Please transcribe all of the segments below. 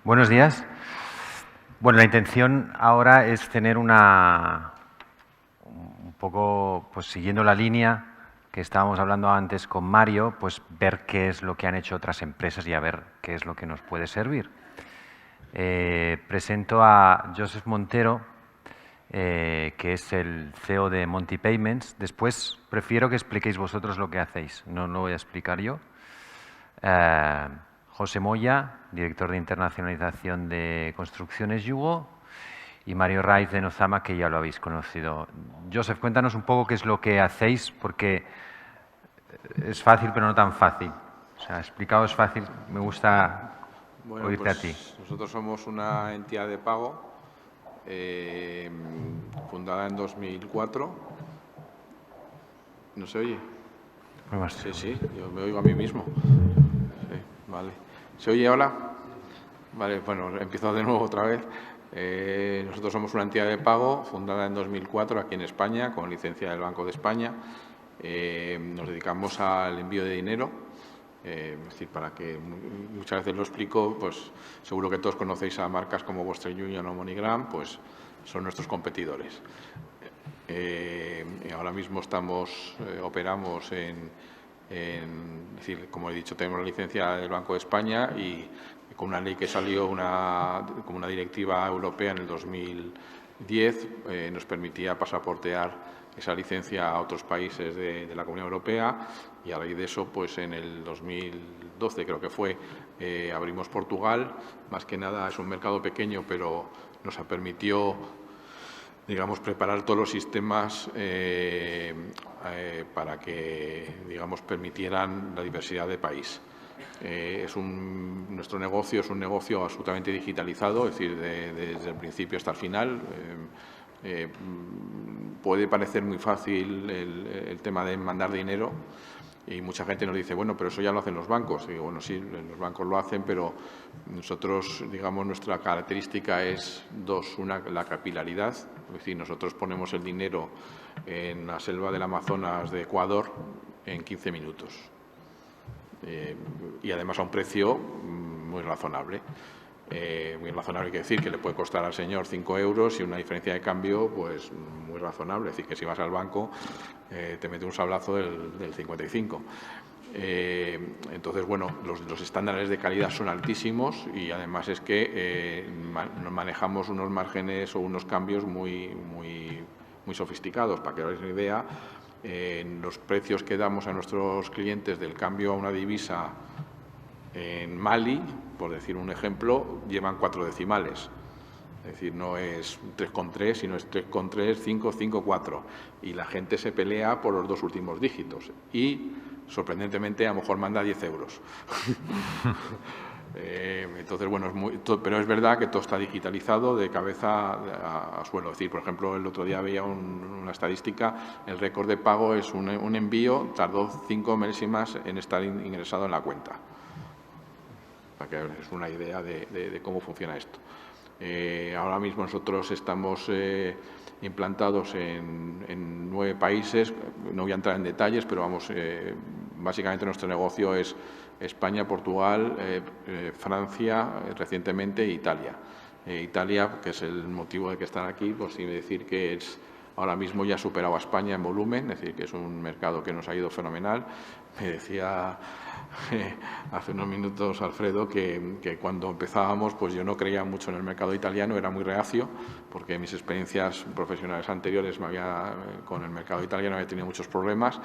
Buenos días. Bueno, la intención ahora es tener un poco, pues siguiendo la línea que estábamos hablando antes con Mario, pues ver qué es lo que han hecho otras empresas y a ver qué es lo que nos puede servir. Presento a Joseph Montero, que es el CEO de Monty Payments. Después prefiero que expliquéis vosotros lo que hacéis, no lo voy a explicar yo. José Moya, director de internacionalización de Construcciones Yugo, y Mario Raiz de Nozama, que ya lo habéis conocido. Joseph, cuéntanos un poco qué es lo que hacéis, porque es fácil, pero no tan fácil. O sea, explicado es fácil, me gusta Bueno, oírte a ti. pues nosotros somos una entidad de pago fundada en 2004. ¿No se oye? Sí, yo me oigo a mí mismo. Sí, vale. ¿Se oye ahora? Vale, bueno, empiezo de nuevo otra vez. Nosotros somos una entidad de pago fundada en 2004 aquí en España, con licencia del Banco de España. Nos dedicamos al envío de dinero. Es decir, para que muchas veces lo explico, pues seguro que todos conocéis a marcas como Western Union o MoneyGram, pues son nuestros competidores. Ahora mismo operamos es decir, como he dicho, tenemos la licencia del Banco de España y con una ley que salió como una directiva europea en el 2010 nos permitía pasaportear esa licencia a otros países de la Comunidad Europea, y a raíz de eso, pues en el 2012 creo que fue, abrimos Portugal. Más que nada es un mercado pequeño, pero nos permitió, digamos, preparar todos los sistemas para que, digamos, permitieran la diversidad de país. Nuestro negocio es un negocio absolutamente digitalizado, es decir, desde el principio hasta el final. Puede parecer muy fácil el tema de mandar dinero, y mucha gente nos dice, bueno, pero eso ya lo hacen los bancos. Y digo, bueno, sí, los bancos lo hacen, pero nosotros, digamos, nuestra característica es dos. Una, la capilaridad, es decir, nosotros ponemos el dinero en la selva del Amazonas de Ecuador en 15 minutos. Y además a un precio muy razonable. Muy razonable quiere decir que le puede costar al señor 5 euros y una diferencia de cambio pues muy razonable. Es decir, que si vas al banco te mete un sablazo del 55. Entonces, bueno, los estándares de calidad son altísimos, y además es que manejamos unos márgenes o unos cambios muy sofisticados. Para que os hagáis una idea, los precios que damos a nuestros clientes del cambio a una divisa en Mali, por decir un ejemplo, llevan 4 decimales. Es decir, no es 3,3, sino es 3,3, 5, 5, 4. Y la gente se pelea por los 2 últimos dígitos. Y, sorprendentemente, a lo mejor manda 10 euros. Entonces, bueno, pero es verdad que todo está digitalizado de cabeza a suelo. Es decir, por ejemplo, el otro día veía una estadística: el récord de pago es un envío, tardó 5 milésimas en estar ingresado en la cuenta. Para que os una idea de cómo funciona esto. Ahora mismo nosotros estamos implantados en 9 países. No voy a entrar en detalles, pero vamos, básicamente nuestro negocio es España, Portugal, Francia, recientemente Italia. Italia, que es el motivo de que están aquí, pues sí, decir que ahora mismo ya ha superado a España en volumen, es decir, que es un mercado que nos ha ido fenomenal. Me decía hace unos minutos Alfredo que cuando empezábamos, pues yo no creía mucho en el mercado italiano, era muy reacio, porque mis experiencias profesionales anteriores con el mercado italiano había tenido muchos problemas,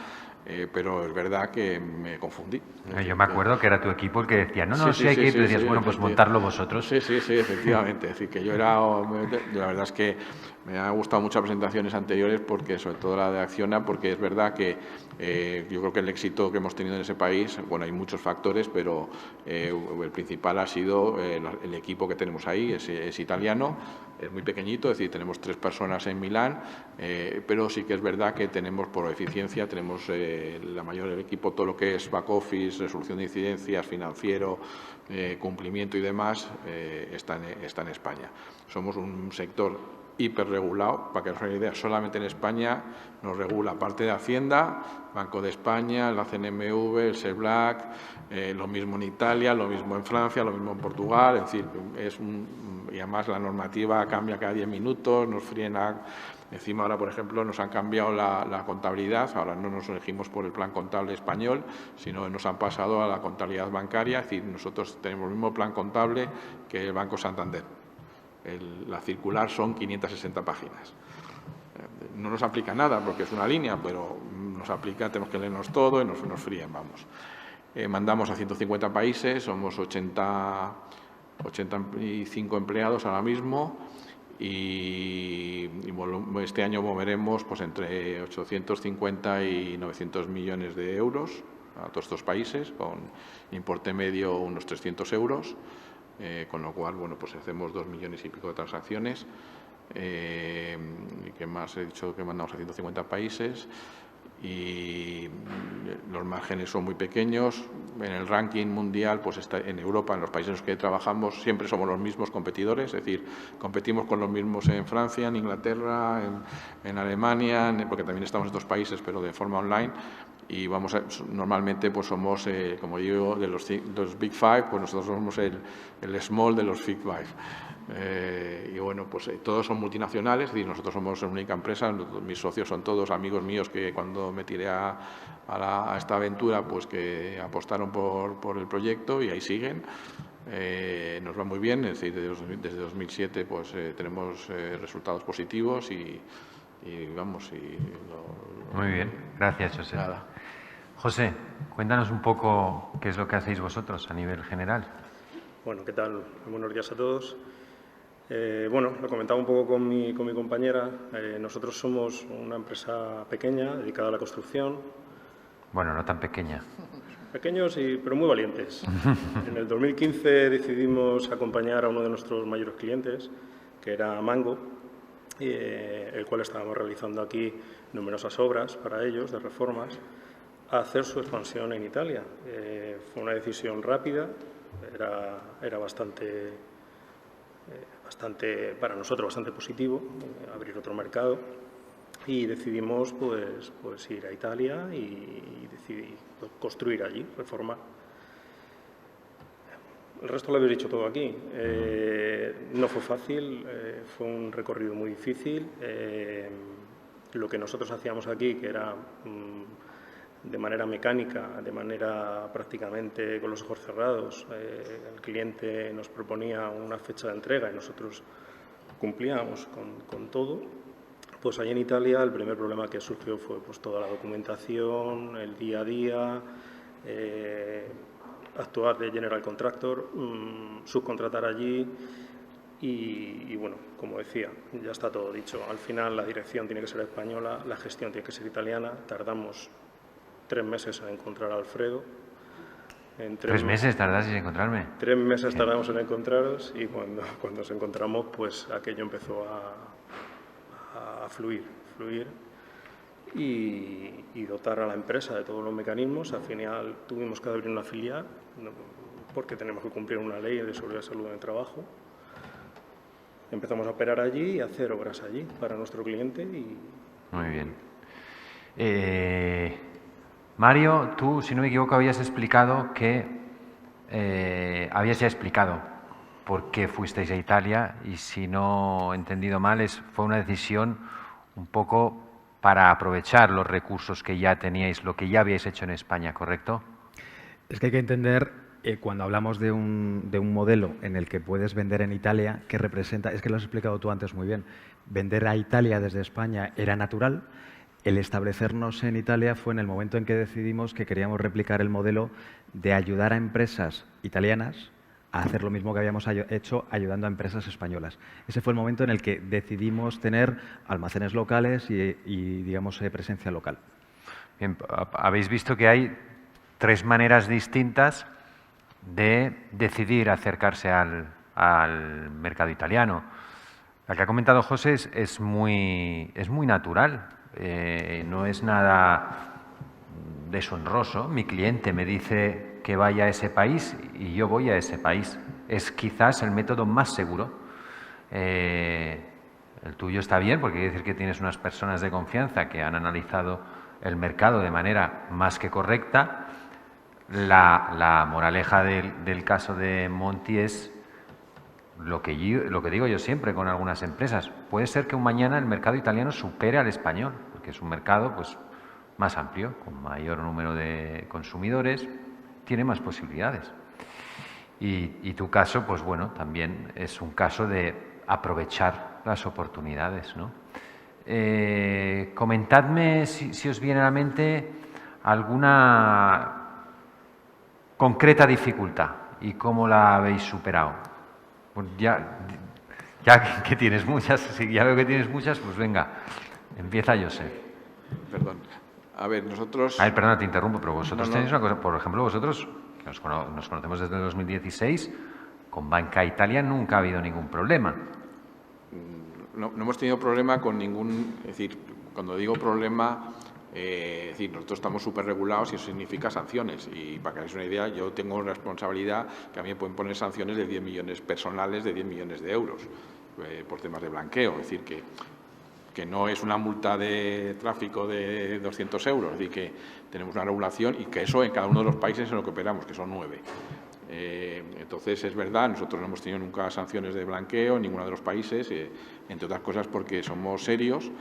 pero es verdad que me confundí. Yo me acuerdo que era tu equipo el que decía, sí hay que ir, tú decías, bueno, pues montarlo vosotros. Sí, efectivamente. Es decir, que la verdad es que me han gustado muchas presentaciones anteriores, porque sobre todo la de Acciona, porque es verdad que yo creo que el éxito que hemos tenido en ese país, bueno, hay muchos factores, pero el principal ha sido el equipo que tenemos ahí. Es italiano, es muy pequeñito, es decir, tenemos 3 personas en Milán, pero sí que es verdad que tenemos, por eficiencia, tenemos la mayor del equipo, todo lo que es back office, resolución de incidencias, financiero, cumplimiento y demás, está en España. Somos un sector hiperregulado. Para que os hagáis una idea, solamente en España nos regula parte de Hacienda, Banco de España, la CNMV, el SEBLAC, lo mismo en Italia, lo mismo en Francia, lo mismo en Portugal, es decir, y además la normativa cambia cada 10 minutos, nos frena. Encima ahora, por ejemplo, nos han cambiado la contabilidad, ahora no nos elegimos por el plan contable español, sino nos han pasado a la contabilidad bancaria, es decir, nosotros tenemos el mismo plan contable que el Banco Santander. La circular son 560 páginas. No nos aplica nada porque es una línea, pero nos aplica, tenemos que leernos todo y nos fríen, vamos. Mandamos a 150 países, somos 85 empleados ahora mismo y este año moveremos pues, entre 850 y 900 millones de euros a todos estos países, con importe medio unos 300 euros. Con lo cual, bueno, pues hacemos 2 millones y pico de transacciones. ¿Qué más? He dicho que mandamos a 150 países y los márgenes son muy pequeños. En el ranking mundial, pues está en Europa, en los países en los que trabajamos, siempre somos los mismos competidores, es decir, competimos con los mismos en Francia, en Inglaterra, en Alemania, porque también estamos en estos países, pero de forma online. Y normalmente pues somos, como digo, de los Big Five, pues nosotros somos el small de los Big Five. Y bueno, pues todos son multinacionales, es decir, nosotros somos una única empresa, mis socios son todos amigos míos que cuando me tiré a esta aventura, pues que apostaron por el proyecto y ahí siguen. Nos va muy bien, es decir, desde 2007 pues tenemos resultados positivos y vamos. Muy bien, gracias, José. Nada. José, cuéntanos un poco qué es lo que hacéis vosotros a nivel general. Bueno, ¿qué tal? Buenos días a todos. Bueno, lo comentaba un poco con mi compañera. Nosotros somos una empresa pequeña dedicada a la construcción. Bueno, no tan pequeña. Pequeños, pero muy valientes. En el 2015 decidimos acompañar a uno de nuestros mayores clientes, que era Mango, el cual estábamos realizando aquí numerosas obras para ellos, de reformas, a hacer su expansión en Italia. Fue una decisión rápida, era bastante, para nosotros, bastante positivo, abrir otro mercado, y decidimos pues ir a Italia y decidí construir allí, reformar. El resto lo habéis dicho todo aquí. No fue fácil, fue un recorrido muy difícil. Lo que nosotros hacíamos aquí, que era de manera mecánica, de manera prácticamente con los ojos cerrados, el cliente nos proponía una fecha de entrega y nosotros cumplíamos con todo. Pues allí en Italia el primer problema que surgió fue pues, toda la documentación, el día a día, actuar de general contractor, subcontratar allí y bueno, como decía, ya está todo dicho. Al final la dirección tiene que ser española, la gestión tiene que ser italiana. Tardamos 3 meses en encontrar a Alfredo. En 3 meses tardasteis en encontrarme. 3 meses tardamos en encontraros y cuando nos encontramos, pues aquello empezó a fluir y dotar a la empresa de todos los mecanismos. Al final tuvimos que abrir una filial porque tenemos que cumplir una ley de seguridad y salud en el trabajo. Empezamos a operar allí y a hacer obras allí para nuestro cliente. Muy bien. Mario, tú, si no me equivoco, habías explicado habías ya explicado por qué fuisteis a Italia y, si no he entendido mal, fue una decisión un poco para aprovechar los recursos que ya teníais, lo que ya habíais hecho en España, ¿correcto? Es que hay que entender, cuando hablamos de un modelo en el que puedes vender en Italia, que representa, es que lo has explicado tú antes muy bien, vender a Italia desde España era natural. El establecernos en Italia fue en el momento en que decidimos que queríamos replicar el modelo de ayudar a empresas italianas a hacer lo mismo que habíamos hecho ayudando a empresas españolas. Ese fue el momento en el que decidimos tener almacenes locales y digamos, presencia local. Bien, habéis visto que hay 3 maneras distintas de decidir acercarse al mercado italiano. La que ha comentado José es muy natural. No es nada deshonroso. Mi cliente me dice que vaya a ese país y yo voy a ese país. Es quizás el método más seguro. El tuyo está bien porque quiere decir que tienes unas personas de confianza que han analizado el mercado de manera más que correcta. La moraleja del caso de Monty es lo que digo yo siempre con algunas empresas. Puede ser que un mañana el mercado italiano supere al español, porque es un mercado pues, más amplio, con mayor número de consumidores, tiene más posibilidades. Y tu caso, pues bueno, también es un caso de aprovechar las oportunidades, ¿no? Comentadme si os viene a la mente alguna concreta dificultad y cómo la habéis superado. Pues ya que tienes muchas, si ya veo que tienes muchas, pues venga, empieza Josep. Perdón. A ver, nosotros... A ver, perdona, te interrumpo, pero vosotros No, no. tenéis una cosa, por ejemplo, vosotros, que nos conocemos desde 2016, con Banca Italia nunca ha habido ningún problema. No hemos tenido problema con ningún... Es decir, cuando digo problema, es decir, nosotros estamos súper regulados y eso significa sanciones. Y para que hagáis una idea, yo tengo responsabilidad que a mí me pueden poner sanciones de 10 millones personales, de 10 millones de euros, por temas de blanqueo. Es decir, que no es una multa de tráfico de 200 euros, es decir, que tenemos una regulación y que eso en cada uno de los países en lo que operamos, que son 9. Entonces, es verdad, nosotros no hemos tenido nunca sanciones de blanqueo en ninguno de los países, entre otras cosas porque somos serios.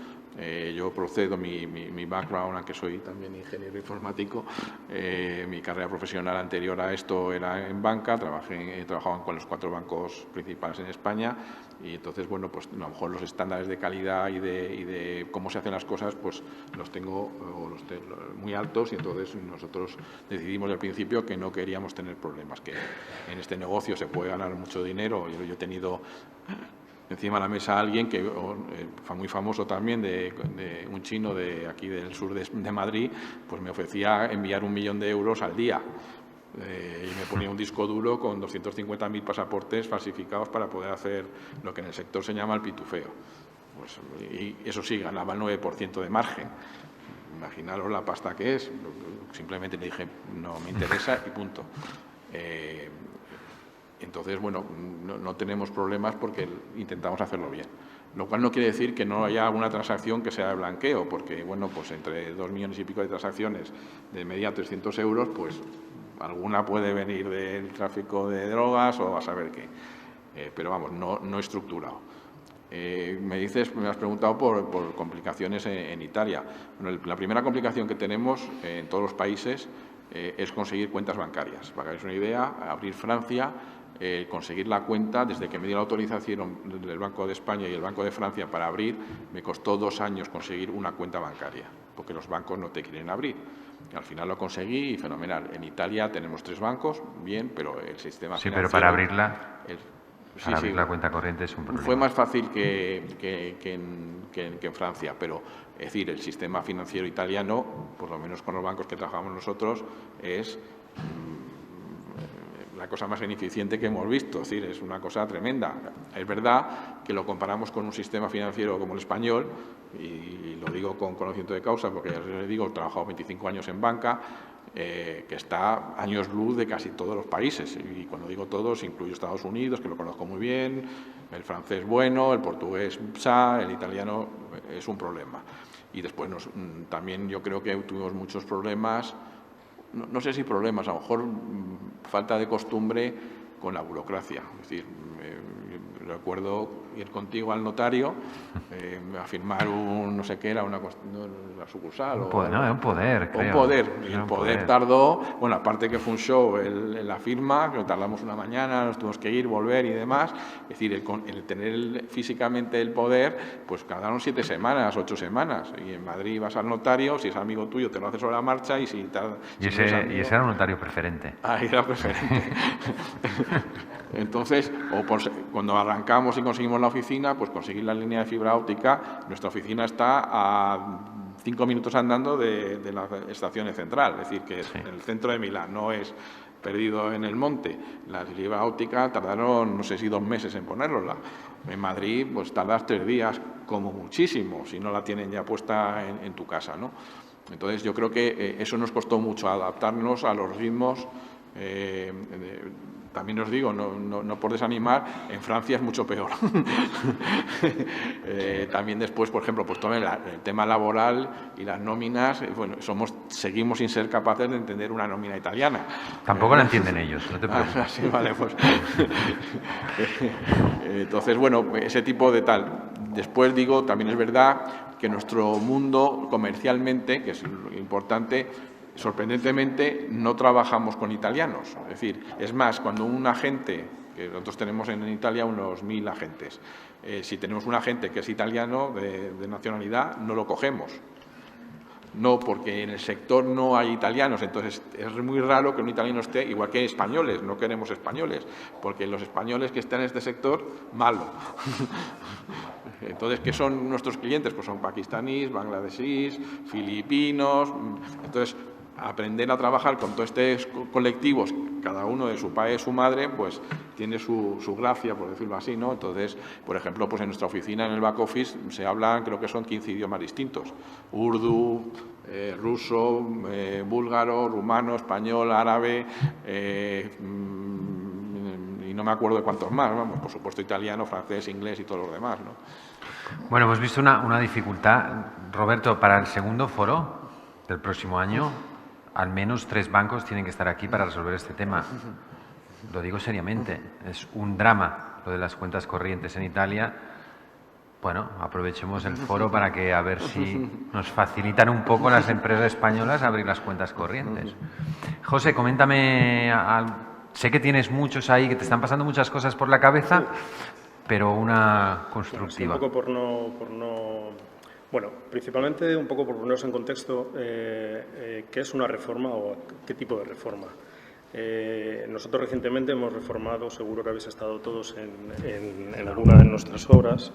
Yo procedo, mi background, aunque soy también ingeniero informático, mi carrera profesional anterior a esto era en banca, he trabajado con los 4 bancos principales en España y entonces, bueno, pues a lo mejor los estándares de calidad y de cómo se hacen las cosas, pues los tengo muy altos y entonces nosotros decidimos al principio que no queríamos tener problemas, que en este negocio se puede ganar mucho dinero. Yo he tenido encima de la mesa a alguien que fue muy famoso también, de un chino de aquí del sur de Madrid, pues me ofrecía enviar 1 millón de euros al día. Y me ponía un disco duro con 250.000 pasaportes falsificados para poder hacer lo que en el sector se llama el pitufeo. Pues, y eso sí, ganaba el 9% de margen. Imaginaros la pasta que es. Simplemente le dije, no me interesa y punto. Entonces, bueno, no tenemos problemas porque intentamos hacerlo bien. Lo cual no quiere decir que no haya alguna transacción que sea de blanqueo, porque, bueno, pues entre 2 millones y pico de transacciones de media 300 euros, pues alguna puede venir del tráfico de drogas o a saber qué. Pero vamos, no estructurado. Me has preguntado por complicaciones en Italia. Bueno, la primera complicación que tenemos en todos los países es conseguir cuentas bancarias. Para que hagáis una idea, abrir Francia, conseguir la cuenta, desde que me dio la autorización del Banco de España y el Banco de Francia para abrir, me costó 2 años conseguir una cuenta bancaria, porque los bancos no te quieren abrir. Al final lo conseguí y fenomenal. En Italia tenemos 3 bancos, bien, pero el sistema financiero... Sí, pero para abrirla... Para abrir la cuenta corriente es un problema. Fue más fácil que en Francia, pero es decir, el sistema financiero italiano, por lo menos con los bancos que trabajamos nosotros, es la cosa más ineficiente que hemos visto, es decir, es una cosa tremenda. Es verdad que lo comparamos con un sistema financiero como el español, y lo digo con conocimiento de causa, porque ya les digo, he trabajado 25 años en banca, que está años luz de casi todos los países. Y cuando digo todos, incluyo Estados Unidos, que lo conozco muy bien, el francés bueno, el portugués sa, el italiano es un problema. Y después también yo creo que tuvimos muchos problemas, no sé si problemas, a lo mejor falta de costumbre con la burocracia. Es decir, recuerdo ir contigo al notario a firmar no sé qué era, una sucursal. Un poder, creo. Un poder. Y el poder tardó, bueno, aparte que fue un show la firma, que tardamos una mañana, nos tuvimos que ir, volver y demás. Es decir, el tener físicamente el poder, pues tardaron 7 semanas, 8 semanas. Y en Madrid vas al notario, si es amigo tuyo te lo hace sobre la marcha y si tarda... Y ese era un notario preferente. Ah, era preferente. Entonces, cuando arrancamos y conseguimos la oficina, pues conseguir la línea de fibra óptica. Nuestra oficina está a 5 minutos andando de la estación central, es decir, que es en el centro de Milán, no es perdido en el monte. La fibra óptica tardaron, no sé si 2 meses en ponerla. En Madrid, pues tardas 3 días como muchísimo, si no la tienen ya puesta en tu casa, ¿no? Entonces, yo creo que eso nos costó mucho adaptarnos a los ritmos también os digo, no por desanimar, en Francia es mucho peor. También después, por ejemplo, pues todo el tema laboral y las nóminas, bueno, seguimos sin ser capaces de entender una nómina italiana. Tampoco la entienden ellos, no te preocupes. Sí, vale, pues. Entonces, bueno, ese tipo de tal. Después digo, también es verdad que nuestro mundo comercialmente, que es importante, sorprendentemente no trabajamos con italianos. Es decir, es más, cuando un agente, que nosotros tenemos en Italia unos 1000 agentes, si tenemos un agente que es italiano de nacionalidad, no lo cogemos. No, porque en el sector no hay italianos, entonces es muy raro que un italiano esté, igual que españoles, no queremos españoles, porque los españoles que están en este sector, malo. Entonces, ¿qué son nuestros clientes? Pues son pakistaníes, bangladesíes, filipinos. Entonces, aprender a trabajar con todos estos colectivos, cada uno de su padre y su madre, pues tiene su gracia, por decirlo así, ¿no? Entonces, por ejemplo, pues en nuestra oficina, en el back office, se hablan, creo que son 15 idiomas distintos. Urdu, ruso, búlgaro, rumano, español, árabe, y no me acuerdo de cuántos más, vamos, por supuesto italiano, francés, inglés y todos los demás, ¿no? Bueno, hemos visto una dificultad. Roberto, para el segundo foro del próximo año, al menos 3 bancos tienen que estar aquí para resolver este tema. Lo digo seriamente, es un drama lo de las cuentas corrientes en Italia. Bueno, aprovechemos el foro para que a ver si nos facilitan un poco las empresas españolas a abrir las cuentas corrientes. José, coméntame, sé que tienes muchos ahí, que te están pasando muchas cosas por la cabeza, pero una constructiva. Sí, un poco por no... Bueno, principalmente un poco por ponernos en contexto qué es una reforma o qué tipo de reforma. Nosotros recientemente hemos reformado, seguro que habéis estado todos en alguna de nuestras obras.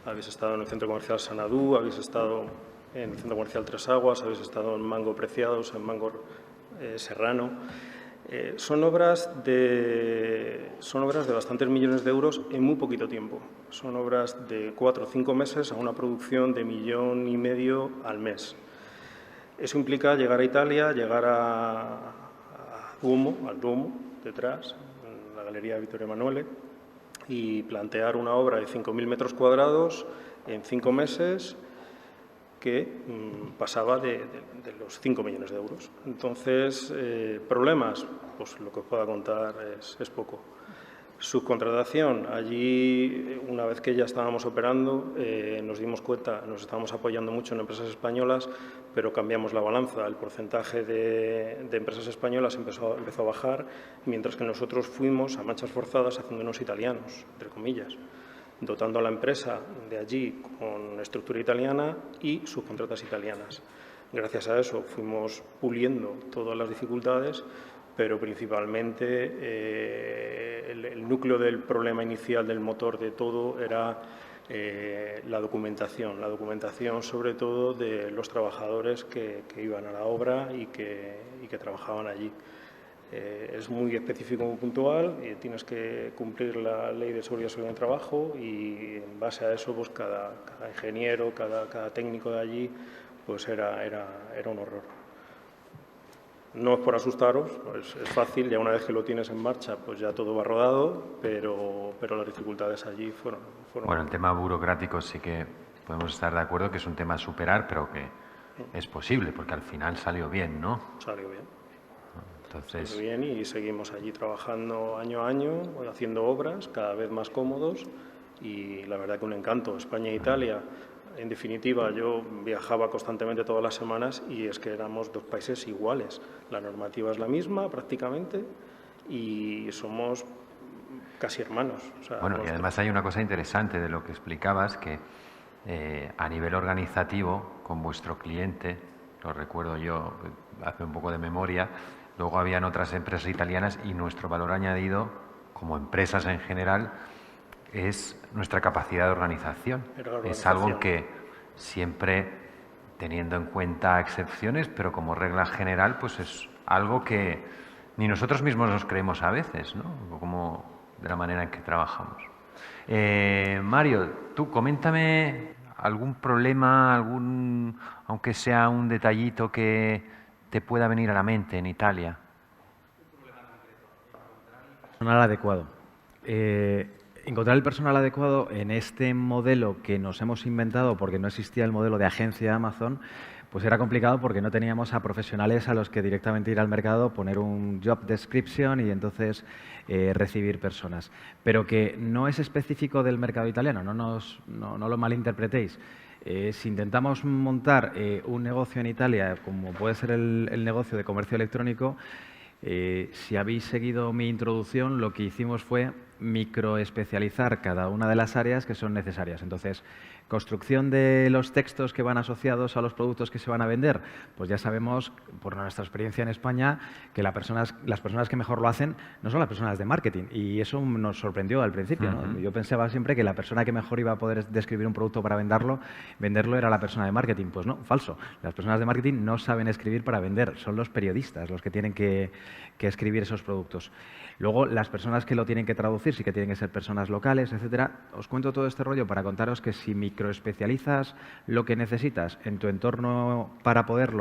Habéis estado en el Centro Comercial Sanadú, habéis estado en el Centro Comercial Tres Aguas, habéis estado en Mango Preciados, en Mango Serrano. Son obras de bastantes millones de euros en muy poquito tiempo. Son obras de 4 o 5 meses a una producción de 1,5 millones al mes. Eso implica llegar a Italia, llegar al Duomo, detrás, en la Galería Vittorio Emanuele, y plantear una obra de 5.000 metros cuadrados en 5 meses que pasaba de los 5 millones de euros. Entonces, problemas, pues lo que os pueda contar es poco. Subcontratación, allí una vez que ya estábamos operando nos dimos cuenta, nos estábamos apoyando mucho en empresas españolas, pero cambiamos la balanza, el porcentaje de empresas españolas empezó a bajar, mientras que nosotros fuimos a marchas forzadas haciéndonos italianos, entre comillas, dotando a la empresa de allí con estructura italiana y subcontratas italianas. Gracias a eso fuimos puliendo todas las dificultades, pero principalmente el núcleo del problema inicial del motor de todo era la documentación sobre todo de los trabajadores que iban a la obra y que trabajaban allí. Es muy específico, muy puntual, y tienes que cumplir la ley de seguridad y trabajo, y en base a eso pues cada ingeniero, cada técnico de allí pues era un horror. No es por asustaros, es fácil, ya una vez que lo tienes en marcha pues ya todo va rodado, pero las dificultades allí fueron... Bueno, el tema burocrático sí que podemos estar de acuerdo que es un tema a superar, pero que es posible, porque al final salió bien, ¿no? Salió bien. Entonces... Salió bien y seguimos allí trabajando año a año, haciendo obras cada vez más cómodos, y la verdad que un encanto. España e Italia, en definitiva, yo viajaba constantemente todas las semanas y es que éramos 2 países iguales. La normativa es la misma prácticamente y somos casi hermanos. O sea, bueno, y además hay una cosa interesante de lo que explicabas, que a nivel organizativo, con vuestro cliente, lo recuerdo yo, hace un poco de memoria, luego habían otras empresas italianas y nuestro valor añadido, como empresas en general, es nuestra capacidad de organización. Es algo que siempre, teniendo en cuenta excepciones, pero como regla general, pues es algo que ni nosotros mismos nos creemos a veces, ¿no? Como de la manera en que trabajamos. Mario, tú coméntame algún problema, aunque sea un detallito que te pueda venir a la mente en Italia. Personal adecuado. Encontrar el personal adecuado en este modelo que nos hemos inventado porque no existía el modelo de agencia de Amazon, pues era complicado porque no teníamos a profesionales a los que directamente ir al mercado, poner un job description y entonces recibir personas. Pero que no es específico del mercado italiano, no lo malinterpretéis. Si intentamos montar un negocio en Italia, como puede ser el negocio de comercio electrónico, si habéis seguido mi introducción, lo que hicimos fue microespecializar cada una de las áreas que son necesarias. Entonces, construcción de los textos que van asociados a los productos que se van a vender, pues ya sabemos, por nuestra experiencia en España, que las personas que mejor lo hacen no son las personas de marketing. Y eso nos sorprendió al principio, ¿no? Yo pensaba siempre que la persona que mejor iba a poder describir un producto para venderlo era la persona de marketing. Pues no, falso. Las personas de marketing no saben escribir para vender, son los periodistas los que tienen que escribir esos productos. Luego, las personas que lo tienen que traducir sí que tienen que ser personas locales, etcétera. Os cuento todo este rollo para contaros que si microespecializas lo que necesitas en tu entorno para poder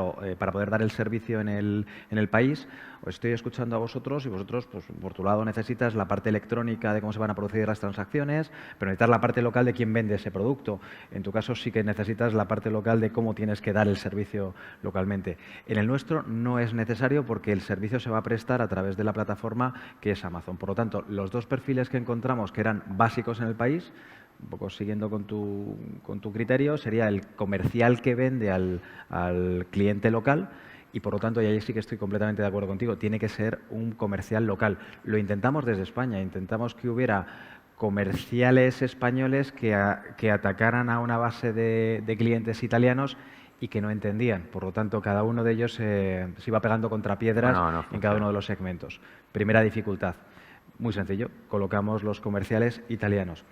dar el servicio en el país, os estoy escuchando a vosotros y vosotros, pues, por tu lado necesitas la parte electrónica de cómo se van a producir las transacciones, pero necesitas la parte local de quién vende ese producto. En tu caso sí que necesitas la parte local de cómo tienes que dar el servicio localmente. En el nuestro no es necesario porque el servicio se va a prestar a través de la plataforma que es Amazon. Por lo tanto, los dos perfiles que encontramos que eran básicos en el país, un poco siguiendo con tu criterio, sería el comercial que vende al cliente local. Y, por lo tanto, y ahí sí que estoy completamente de acuerdo contigo, tiene que ser un comercial local. Lo intentamos desde España, intentamos que hubiera comerciales españoles que atacaran a una base de clientes italianos y que no entendían. Por lo tanto, cada uno de ellos se iba pegando contra piedras en cada uno de los segmentos. Primera dificultad, muy sencillo, colocamos los comerciales italianos.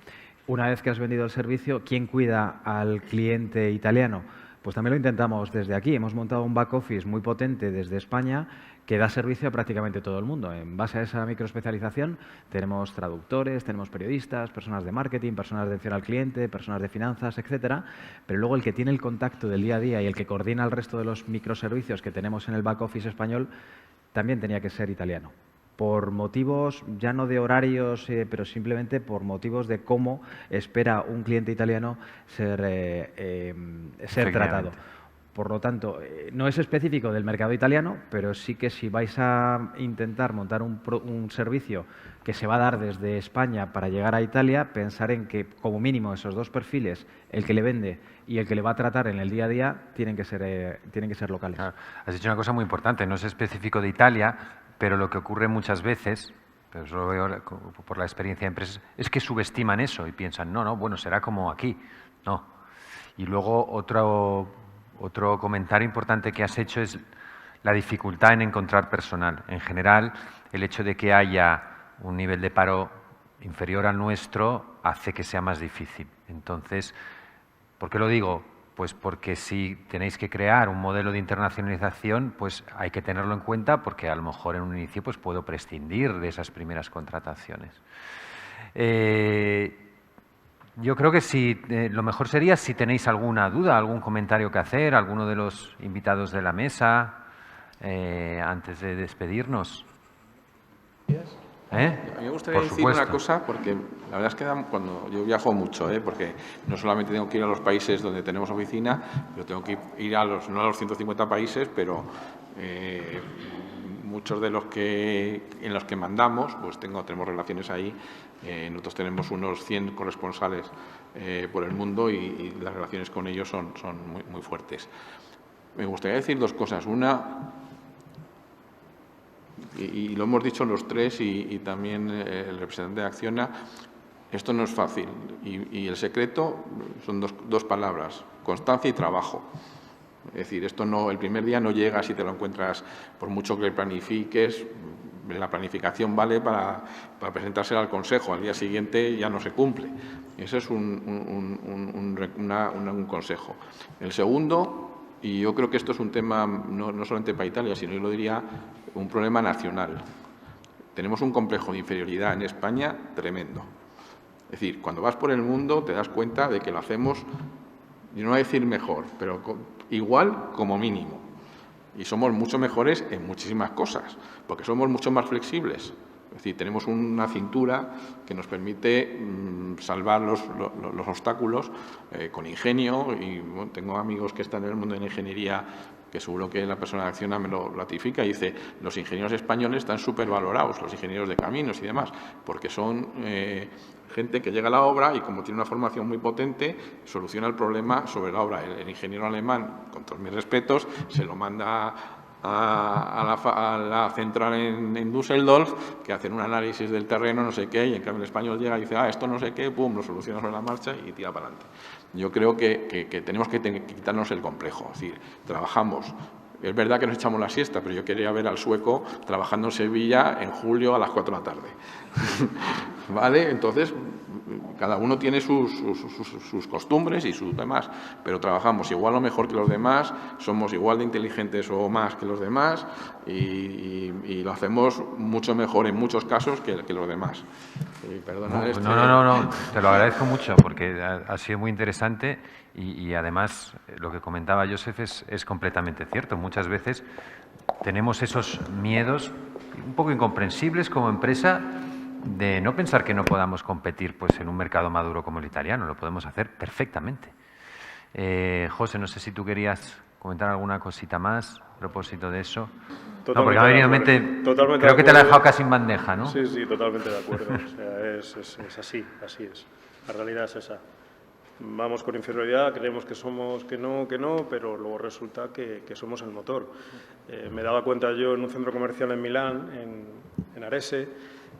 Una vez que has vendido el servicio, ¿quién cuida al cliente italiano? Pues también lo intentamos desde aquí. Hemos montado un back office muy potente desde España que da servicio a prácticamente todo el mundo. En base a esa microespecialización tenemos traductores, tenemos periodistas, personas de marketing, personas de atención al cliente, personas de finanzas, etcétera. Pero luego el que tiene el contacto del día a día y el que coordina el resto de los microservicios que tenemos en el back office español también tenía que ser italiano. Por motivos ya no de horarios, pero simplemente por motivos de cómo espera un cliente italiano ser tratado. Por lo tanto, no es específico del mercado italiano, pero sí que si vais a intentar montar un servicio que se va a dar desde España para llegar a Italia, pensar en que como mínimo esos dos perfiles, el que le vende y el que le va a tratar en el día a día, tienen que ser locales. Claro. Has dicho una cosa muy importante, no es específico de Italia, pero lo que ocurre muchas veces, pero eso lo veo por la experiencia de empresas, es que subestiman eso y piensan, no, bueno, será como aquí. No. Y luego otro comentario importante que has hecho es la dificultad en encontrar personal. En general, el hecho de que haya un nivel de paro inferior al nuestro hace que sea más difícil. Entonces, ¿por qué lo digo? Pues porque si tenéis que crear un modelo de internacionalización, pues hay que tenerlo en cuenta porque a lo mejor en un inicio pues puedo prescindir de esas primeras contrataciones. Yo creo que lo mejor sería si tenéis alguna duda, algún comentario que hacer, alguno de los invitados de la mesa, antes de despedirnos. A mí me gustaría decir una cosa, porque la verdad es que cuando yo viajo mucho, porque no solamente tengo que ir a los países donde tenemos oficina, pero tengo que ir no a los 150 países, pero muchos de en los que mandamos, pues tenemos relaciones ahí. Nosotros tenemos unos 100 corresponsales por el mundo y las relaciones con ellos son muy, muy fuertes. Me gustaría decir dos cosas. Una, y lo hemos dicho los tres y también el representante de Acciona, esto no es fácil y el secreto son dos palabras, constancia y trabajo. Es decir, el primer día no llegas y te lo encuentras, por mucho que planifiques, la planificación vale para presentársela al Consejo, al día siguiente ya no se cumple. Ese es un consejo. El segundo, y yo creo que esto es un tema no solamente para Italia, sino yo lo diría un problema nacional. Tenemos un complejo de inferioridad en España tremendo. Es decir, cuando vas por el mundo te das cuenta de que lo hacemos, y no voy a decir mejor, pero igual como mínimo. Y somos mucho mejores en muchísimas cosas, porque somos mucho más flexibles. Es decir, tenemos una cintura que nos permite salvar los obstáculos con ingenio, y bueno, tengo amigos que están en el mundo de la ingeniería, que seguro que la persona de Acciona me lo ratifica, y dice, los ingenieros españoles están supervalorados, los ingenieros de caminos y demás, porque son gente que llega a la obra y, como tiene una formación muy potente, soluciona el problema sobre la obra. El ingeniero alemán, con todos mis respetos, se lo manda a la central en Düsseldorf, que hacen un análisis del terreno, no sé qué, y en cambio el español llega y dice, esto no sé qué, pum, lo soluciona sobre la marcha y tira para adelante. Yo creo que tenemos que quitarnos el complejo, es decir, trabajamos. Es verdad que nos echamos la siesta, pero yo quería ver al sueco trabajando en Sevilla en julio a las 4 de la tarde. ¿Vale? Entonces, cada uno tiene sus costumbres y sus demás, pero trabajamos igual o mejor que los demás, somos igual de inteligentes o más que los demás, y lo hacemos mucho mejor en muchos casos que los demás. Perdona, no, te lo agradezco mucho porque ha sido muy interesante y además lo que comentaba Joseph es completamente cierto. Muchas veces tenemos esos miedos un poco incomprensibles como empresa de no pensar que no podamos competir pues, en un mercado maduro como el italiano. Lo podemos hacer perfectamente. José, no sé si tú querías comentar alguna cosita más a propósito de eso. No, porque me ha venido en mente, creo que te la he dejado casi en bandeja, ¿no? Sí, sí, totalmente de acuerdo. O sea, es así es. La realidad es esa. Vamos con inferioridad, creemos que somos que no, pero luego resulta que somos el motor. Me daba cuenta yo en un centro comercial en Milán, en Arese,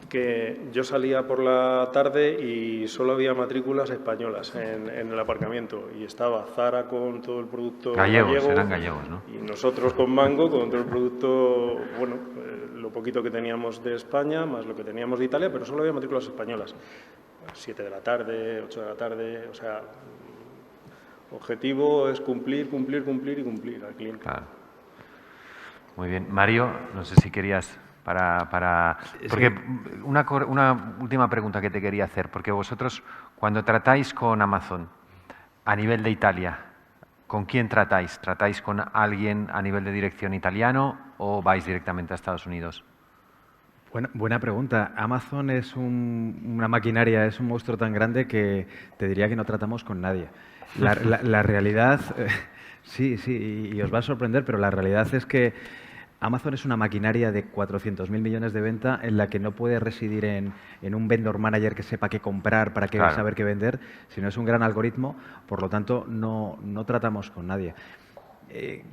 que yo salía por la tarde y solo había matrículas españolas en el aparcamiento, y estaba Zara con todo el producto gallego, eran gallegos, ¿no? Y nosotros con Mango con todo el producto, bueno, lo poquito que teníamos de España más lo que teníamos de Italia, pero solo había matrículas españolas. 7 de la tarde, 8 de la tarde, o sea, objetivo es cumplir y cumplir al cliente. Claro. Muy bien. Mario, no sé si querías porque una última pregunta que te quería hacer, porque vosotros cuando tratáis con Amazon a nivel de Italia, ¿con quién tratáis? ¿Tratáis con alguien a nivel de dirección italiano o vais directamente a Estados Unidos? Buena pregunta. Amazon es una maquinaria, es un monstruo tan grande que te diría que no tratamos con nadie. La realidad, sí, y os va a sorprender, pero la realidad es que Amazon es una maquinaria de 400.000 millones de venta en la que no puede residir en un vendor manager que sepa qué comprar para qué saber qué vender, sino es un gran algoritmo, por lo tanto no tratamos con nadie.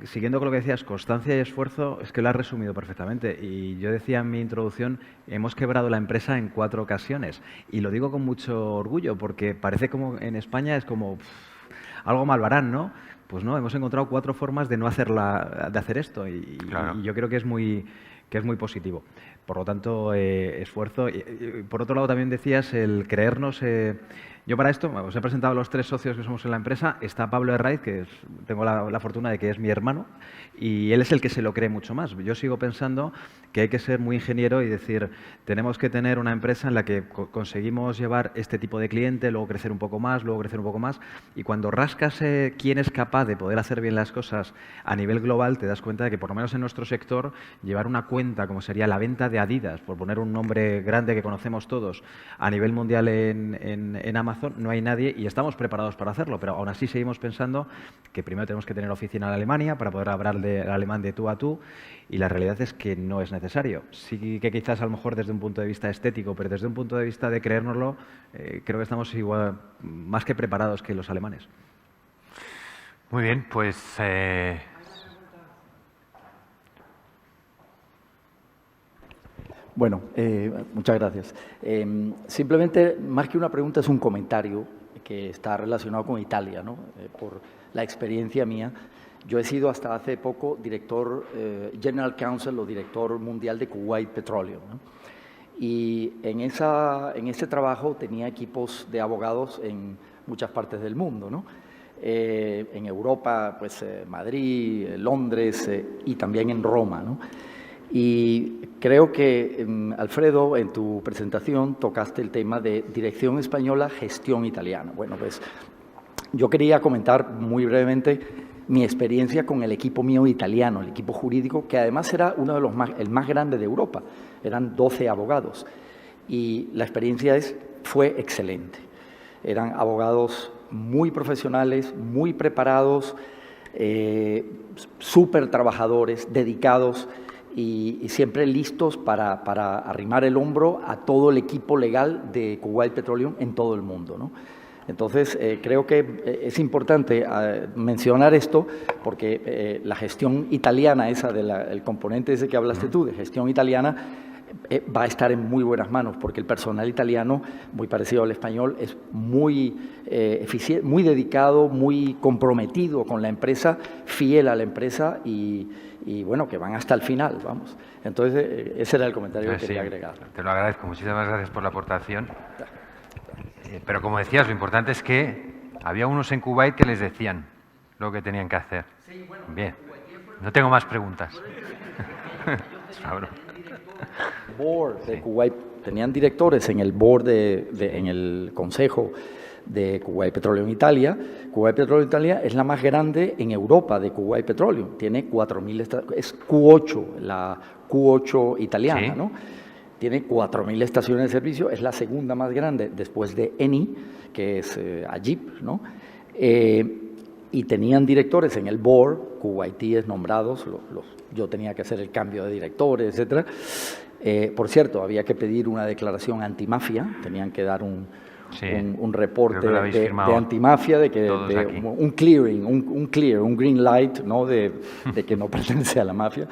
Siguiendo con lo que decías, constancia y esfuerzo, es que lo has resumido perfectamente. Y yo decía en mi introducción, hemos quebrado la empresa en 4 ocasiones. Y lo digo con mucho orgullo, porque parece como en España es como algo malvarán, ¿no? Pues no, hemos encontrado 4 formas de no hacer esto. Y yo creo que es muy positivo. Por lo tanto, esfuerzo. Y por otro lado, también decías el creernos. Yo para esto os he presentado a los 3 socios que somos en la empresa. Está Pablo Herraiz, que tengo la fortuna de que es mi hermano, y él es el que se lo cree mucho más. Yo sigo pensando que hay que ser muy ingeniero y decir, tenemos que tener una empresa en la que conseguimos llevar este tipo de cliente, luego crecer un poco más, y cuando rascas quién es capaz de poder hacer bien las cosas a nivel global, te das cuenta de que por lo menos en nuestro sector, llevar una cuenta como sería la venta de Adidas, por poner un nombre grande que conocemos todos, a nivel mundial en Amazon, no hay nadie y estamos preparados para hacerlo, pero aún así seguimos pensando que primero tenemos que tener oficina en Alemania para poder hablar del alemán de tú a tú, y la realidad es que no es necesario. Sí que quizás a lo mejor desde un punto de vista estético, pero desde un punto de vista de creérnoslo, creo que estamos igual, más que preparados que los alemanes. Muy bien, pues... Bueno, muchas gracias. Simplemente, más que una pregunta, es un comentario que está relacionado con Italia, ¿no? Por la experiencia mía. Yo he sido hasta hace poco director, General Counsel o director mundial de Kuwait Petroleum, ¿no? Y en ese trabajo tenía equipos de abogados en muchas partes del mundo, ¿no? En Europa, pues Madrid, Londres y también en Roma, ¿no? Y creo que, Alfredo, en tu presentación tocaste el tema de dirección española, gestión italiana. Bueno, pues yo quería comentar muy brevemente mi experiencia con el equipo mío italiano, el equipo jurídico, que además era uno de los el más grande de Europa. Eran 12 abogados y la experiencia fue excelente. Eran abogados muy profesionales, muy preparados, súper trabajadores, dedicados y siempre listos para arrimar el hombro a todo el equipo legal de Kuwait Petroleum en todo el mundo, ¿no? Entonces, creo que es importante mencionar esto porque la gestión italiana, el componente ese que hablaste tú, de gestión italiana, va a estar en muy buenas manos porque el personal italiano, muy parecido al español, es muy eficiente, muy dedicado, muy comprometido con la empresa, fiel a la empresa y bueno, que van hasta el final, vamos. Entonces, ese era el comentario que quería agregar. Te lo agradezco. Muchísimas gracias por la aportación. Pero como decías, lo importante es que había unos en Kuwait que les decían lo que tenían que hacer. Bien, no tengo más preguntas. Board de Kuwait, tenían directores en el board, en el consejo de Kuwait Petroleum Italia. Kuwait Petroleum Italia es la más grande en Europa de Kuwait Petroleum. Tiene 4.000, es Q8, la Q8 italiana, ¿sí? ¿No? Tiene 4.000 estaciones de servicio, es la segunda más grande después de Eni, que es Ajib, ¿no? Y tenían directores en el board, kuwaitíes nombrados, yo tenía que hacer el cambio de directores, etc. Por cierto, había que pedir una declaración antimafia, tenían que dar un reporte de antimafia, un clearing, un green light, ¿no? de que no pertenece a la mafia.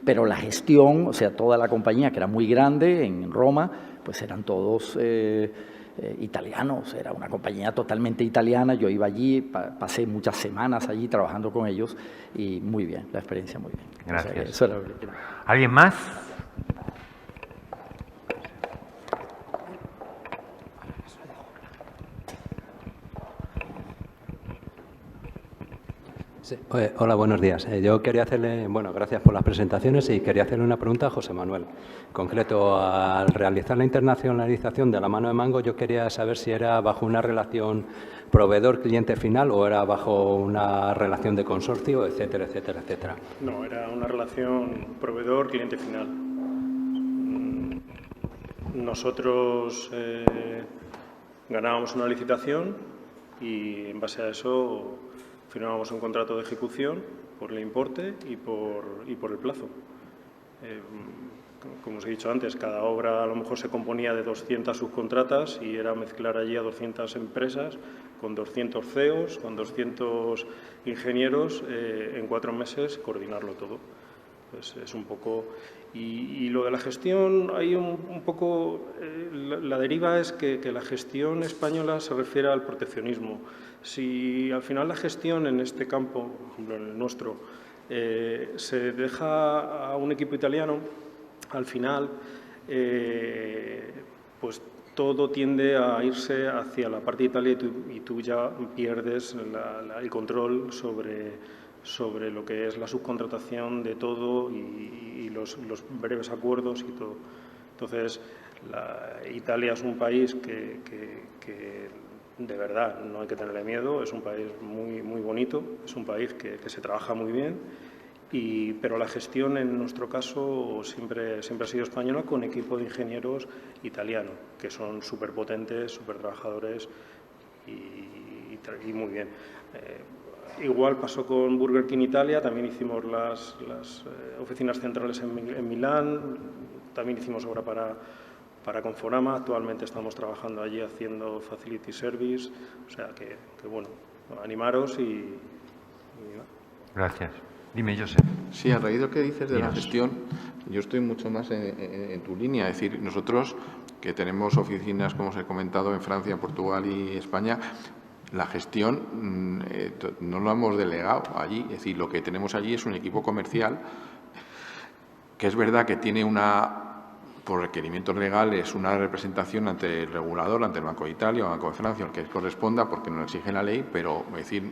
Pero la gestión, o sea, toda la compañía, que era muy grande en Roma, pues eran todos italianos, era una compañía totalmente italiana. Yo iba allí, pasé muchas semanas allí trabajando con ellos y muy bien, la experiencia muy bien. Gracias. O sea, eso era lo que... ¿Alguien más? Sí. Hola, buenos días. Yo quería hacerle, gracias por las presentaciones y quería hacerle una pregunta a José Manuel. En concreto, al realizar la internacionalización de la mano de Mango, yo quería saber si era bajo una relación proveedor-cliente final o era bajo una relación de consorcio, etcétera, etcétera, etcétera. No, era una relación proveedor-cliente final. Nosotros ganábamos una licitación y en base a eso firmábamos un contrato de ejecución por el importe y por el plazo. Como os he dicho antes, cada obra a lo mejor se componía de 200 subcontratas y era mezclar allí a 200 empresas con 200 CEOs, con 200 ingenieros, en 4 meses coordinarlo todo. Pues es un poco... Y lo de la gestión, hay un poco... la deriva es que la gestión española se refiere al proteccionismo. Si al final la gestión en este campo, por ejemplo en el nuestro, se deja a un equipo italiano, al final pues todo tiende a irse hacia la parte de Italia y tú ya pierdes el control sobre lo que es la subcontratación de todo y los breves acuerdos y todo. Entonces, Italia es un país que de verdad no hay que tenerle miedo, es un país muy, muy bonito, es un país que se trabaja muy bien, pero la gestión en nuestro caso siempre ha sido española con equipo de ingenieros italiano, que son súper potentes, súper trabajadores y muy bien. Igual pasó con Burger King Italia, también hicimos las oficinas centrales en Milán, también hicimos obra para Conforama, actualmente estamos trabajando allí haciendo Facility Service, o sea que bueno, animaros y Gracias. Dime, Josep. Sí, a raíz de lo que dices de la gestión, yo estoy mucho más en tu línea. Es decir, nosotros que tenemos oficinas, como os he comentado, en Francia, Portugal y España, la gestión no lo hemos delegado allí. Es decir, lo que tenemos allí es un equipo comercial que es verdad que tiene por requerimientos legales, una representación ante el regulador, ante el Banco de Italia o el Banco de Francia, el que corresponda, porque nos lo exige la ley, pero es decir,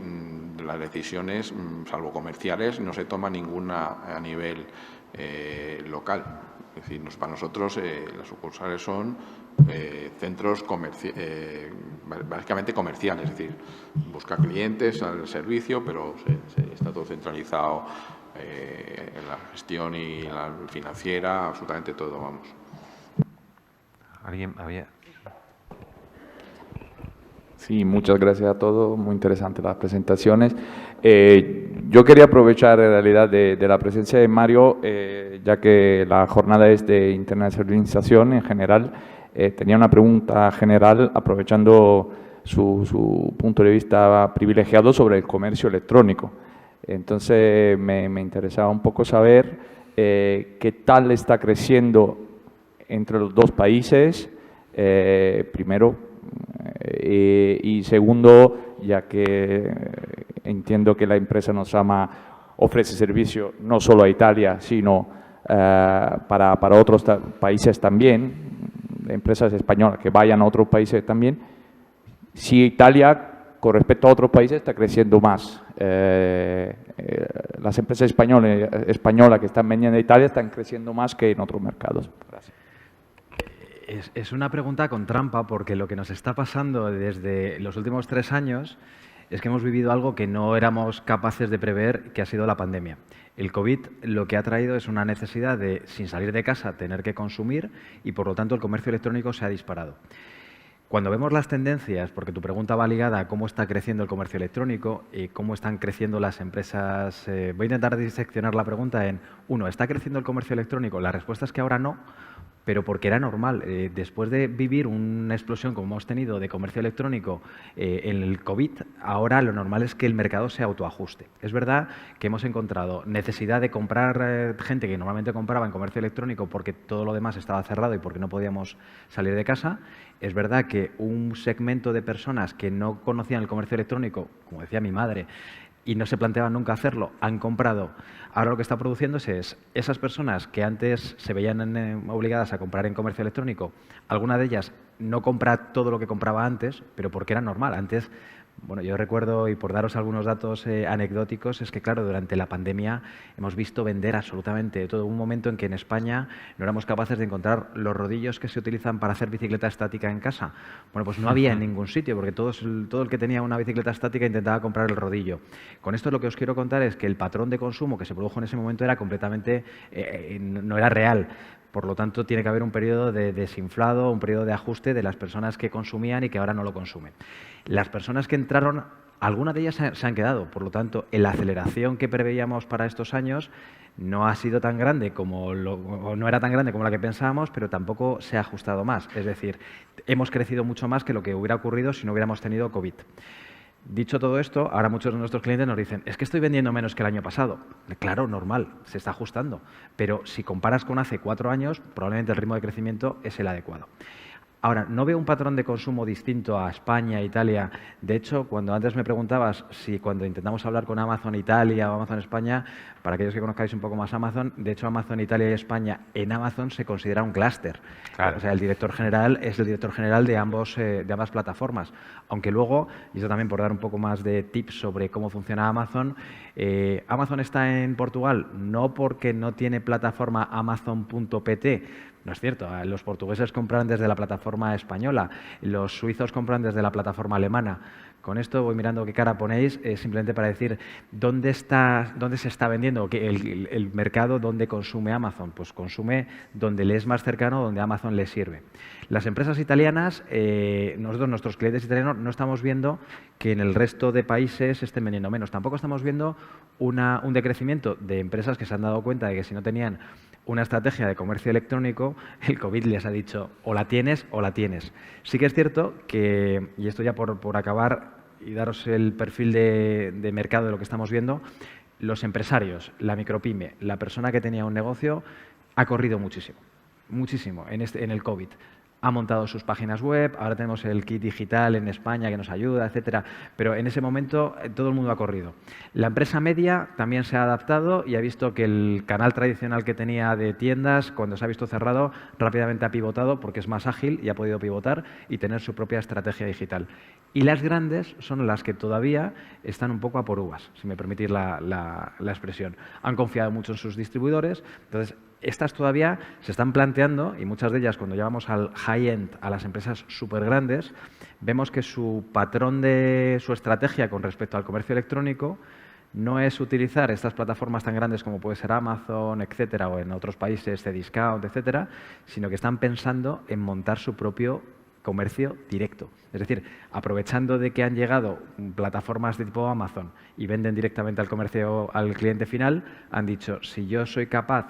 las decisiones, salvo comerciales, no se toma ninguna a nivel local. Es decir, para nosotros las sucursales son centros básicamente comerciales, es decir, busca clientes al servicio, pero está todo centralizado en la gestión y la financiera, absolutamente todo, vamos. ¿Alguien había...? Sí, muchas gracias a todos, muy interesantes las presentaciones. Yo quería aprovechar en realidad de la presencia de Mario, ya que la jornada es de internacionalización en general. Tenía una pregunta general, aprovechando su punto de vista privilegiado sobre el comercio electrónico. Entonces, me interesaba un poco saber qué tal está creciendo entre los dos países, primero, y segundo, ya que entiendo que la empresa Nosama ofrece servicio no solo a Italia, sino para otros países también, empresas españolas que vayan a otros países también. Si Italia, con respecto a otros países, está creciendo más. Las empresas españolas que están vendiendo a Italia están creciendo más que en otros mercados. Gracias. Es una pregunta con trampa, porque lo que nos está pasando desde los últimos 3 años es que hemos vivido algo que no éramos capaces de prever, que ha sido la pandemia. El COVID lo que ha traído es una necesidad de, sin salir de casa, tener que consumir, y por lo tanto el comercio electrónico se ha disparado. Cuando vemos las tendencias, porque tu pregunta va ligada a cómo está creciendo el comercio electrónico y cómo están creciendo las empresas, voy a intentar diseccionar la pregunta en, uno, ¿está creciendo el comercio electrónico? La respuesta es que ahora no, pero porque era normal. Después de vivir una explosión como hemos tenido de comercio electrónico en el COVID, ahora lo normal es que el mercado se autoajuste. Es verdad que hemos encontrado necesidad de comprar gente que normalmente compraba en comercio electrónico porque todo lo demás estaba cerrado y porque no podíamos salir de casa. Es verdad que un segmento de personas que no conocían el comercio electrónico, como decía mi madre, y no se planteaban nunca hacerlo, han comprado. Ahora lo que está produciéndose es esas personas que antes se veían obligadas a comprar en comercio electrónico, alguna de ellas no compra todo lo que compraba antes, pero porque era normal. Antes, bueno, yo recuerdo, y por daros algunos datos anecdóticos, es que, claro, durante la pandemia hemos visto vender absolutamente todo. Un momento en que en España no éramos capaces de encontrar los rodillos que se utilizan para hacer bicicleta estática en casa. Bueno, pues no había en ningún sitio, porque todo el que tenía una bicicleta estática intentaba comprar el rodillo. Con esto lo que os quiero contar es que el patrón de consumo que se produjo en ese momento era completamente, no era real. Por lo tanto, tiene que haber un periodo de desinflado, un periodo de ajuste de las personas que consumían y que ahora no lo consumen. Las personas que entraron, algunas de ellas se han quedado. Por lo tanto, la aceleración que preveíamos para estos años no ha sido tan grande no era tan grande como la que pensábamos, pero tampoco se ha ajustado más. Es decir, hemos crecido mucho más que lo que hubiera ocurrido si no hubiéramos tenido COVID. Dicho todo esto, ahora muchos de nuestros clientes nos dicen, es que estoy vendiendo menos que el año pasado. Claro, normal, se está ajustando. Pero si comparas con hace 4 años, probablemente el ritmo de crecimiento es el adecuado. Ahora, no veo un patrón de consumo distinto a España, Italia. De hecho, cuando antes me preguntabas si cuando intentamos hablar con Amazon Italia o Amazon España, para aquellos que conozcáis un poco más Amazon, de hecho Amazon Italia y España en Amazon se considera un clúster. Claro. O sea, el director general es el director general de ambas plataformas. Aunque luego, y eso también por dar un poco más de tips sobre cómo funciona Amazon, Amazon está en Portugal no porque no tiene plataforma Amazon.pt. No es cierto, los portugueses compran desde la plataforma española, los suizos compran desde la plataforma alemana. Con esto voy mirando qué cara ponéis, simplemente para decir dónde se está vendiendo el mercado, dónde consume Amazon. Pues consume donde le es más cercano, donde Amazon le sirve. Las empresas italianas, nuestros clientes italianos, no estamos viendo que en el resto de países estén vendiendo menos. Tampoco estamos viendo un decrecimiento de empresas que se han dado cuenta de que si no tenían una estrategia de comercio electrónico, el COVID les ha dicho o la tienes o la tienes. Sí que es cierto que, y esto ya por acabar y daros el perfil de mercado de lo que estamos viendo, los empresarios, la micropyme, la persona que tenía un negocio, ha corrido muchísimo, muchísimo en el COVID. Ha montado sus páginas web, ahora tenemos el kit digital en España que nos ayuda, etcétera, pero en ese momento todo el mundo ha corrido. La empresa media también se ha adaptado y ha visto que el canal tradicional que tenía de tiendas, cuando se ha visto cerrado, rápidamente ha pivotado porque es más ágil y ha podido pivotar y tener su propia estrategia digital. Y las grandes son las que todavía están un poco a por uvas, si me permitís la expresión. Han confiado mucho en sus distribuidores, entonces estas todavía se están planteando, y muchas de ellas, cuando llevamos al high-end, a las empresas súper grandes, vemos que su patrón de su estrategia con respecto al comercio electrónico no es utilizar estas plataformas tan grandes como puede ser Amazon, etcétera, o en otros países Cdiscount, etcétera, sino que están pensando en montar su propio comercio directo. Es decir, aprovechando de que han llegado plataformas de tipo Amazon y venden directamente al comercio, al cliente final, han dicho, si yo soy capaz,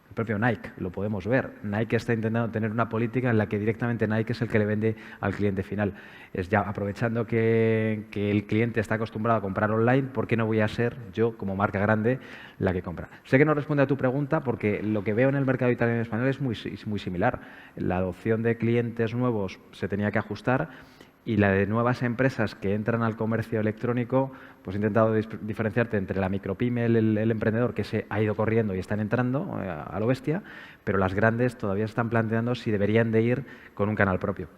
el propio Nike, lo podemos ver, Nike está intentando tener una política en la que directamente Nike es el que le vende al cliente final. Es ya aprovechando que el cliente está acostumbrado a comprar online, ¿por qué no voy a ser yo, como marca grande, la que compra? Sé que no responde a tu pregunta porque lo que veo en el mercado italiano y español es muy similar. La adopción de clientes nuevos se tenía que ajustar y la de nuevas empresas que entran al comercio electrónico, pues he intentado diferenciarte entre la micropyme, el emprendedor que se ha ido corriendo y están entrando a lo bestia, pero las grandes todavía están planteando si deberían de ir con un canal propio.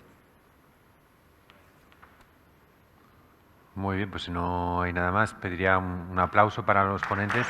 Muy bien, pues si no hay nada más, pediría un aplauso para los ponentes.